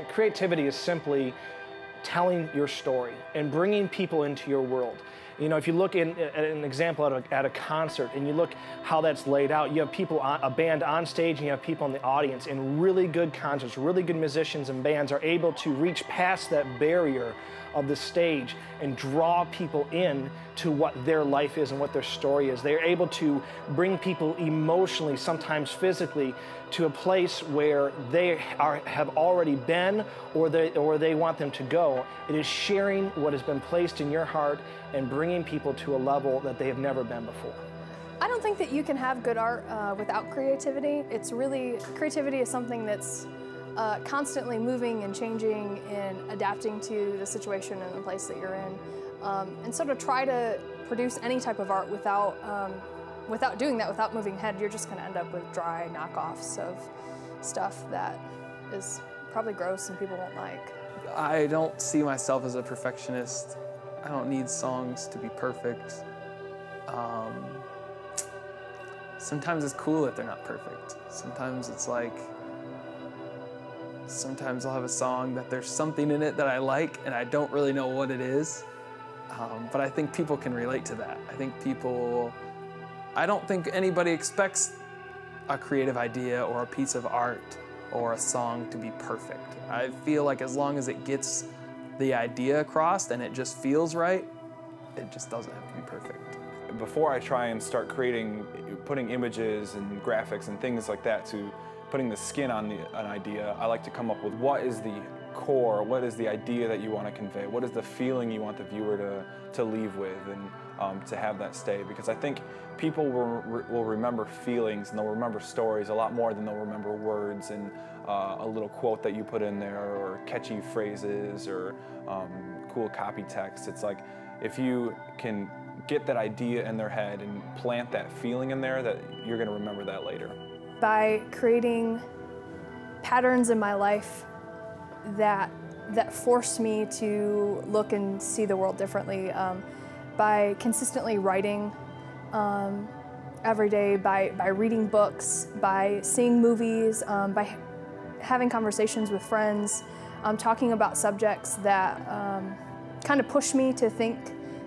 Creativity is simply telling your story and bringing people into your world. You know, if you look at an example at a concert and you look how that's laid out, you have people, a band on stage, and you have people in the audience. And really good concerts, really good musicians and bands are able to reach past that barrier of the stage and draw people in to what their life is and what their story is. They're able to bring people emotionally, sometimes physically, to a place where they have already been or they want them to go. It is sharing what has been placed in your heart and bringing people to a level that they have never been before. I don't think that you can have good art without creativity. It's really, creativity is something that's constantly moving and changing and adapting to the situation and the place that you're in. And so to try to produce any type of art without doing that, without moving ahead, you're just going to end up with dry knockoffs of stuff that is probably gross and people won't like. I don't see myself as a perfectionist. I don't need songs to be perfect. Sometimes it's cool that they're not perfect. Sometimes it's like, sometimes I'll have a song that there's something in it that I like and I don't really know what it is. But I think people can relate to that. I don't think anybody expects a creative idea or a piece of art or a song to be perfect. I feel like as long as it gets the idea across and it just feels right, it just doesn't have to be perfect. Before I try and start putting images and graphics and things like that to putting the skin on an idea, I like to come up with what is the core, what is the idea that you want to convey, what is the feeling you want the viewer to leave with, and to have that stay. Because I think people will remember feelings and they'll remember stories a lot more than they'll remember words and a little quote that you put in there or catchy phrases or cool copy text. It's like if you can get that idea in their head and plant that feeling in there, that you're going to remember that later. By creating patterns in my life that force me to look and see the world differently, by consistently writing every day, by reading books, by seeing movies, by having conversations with friends, talking about subjects that kind of push me to think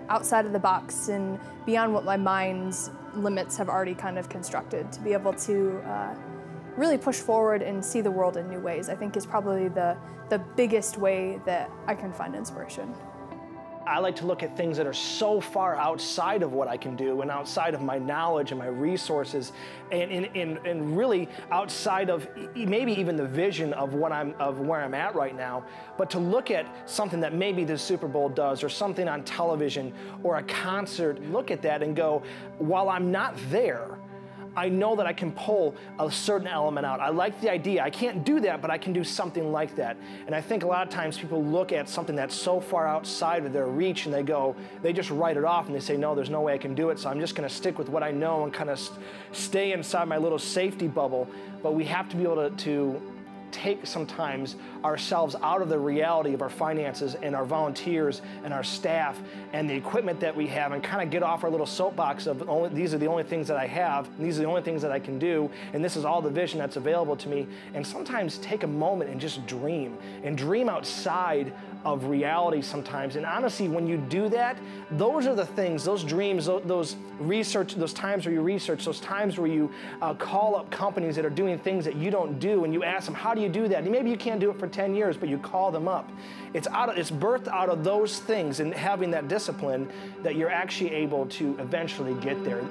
outside of the box and beyond what my mind's limits have already kind of constructed, to be able to really push forward and see the world in new ways, I think is probably the biggest way that I can find inspiration. I like to look at things that are so far outside of what I can do and outside of my knowledge and my resources and really outside of maybe even the vision of where I'm at right now, but to look at something that maybe the Super Bowl does or something on television or a concert, look at that and go, while I'm not there, I know that I can pull a certain element out. I like the idea. I can't do that, but I can do something like that. And I think a lot of times people look at something that's so far outside of their reach and they just write it off and they say, no, there's no way I can do it, so I'm just gonna stick with what I know and kind of stay inside my little safety bubble. But we have to be able to take sometimes ourselves out of the reality of our finances and our volunteers and our staff and the equipment that we have and kind of get off our little soapbox of these are the only things that I have, and these are the only things that I can do, and this is all the vision that's available to me, and sometimes take a moment and just dream outside of reality sometimes. And honestly, when you do that, those are the things, those dreams, those times where you research, those times where you call up companies that are doing things that you don't do and you ask them, how do you do that? And maybe you can't do it for 10 years, but you call them up. It's birthed out of those things and having that discipline that you're actually able to eventually get there.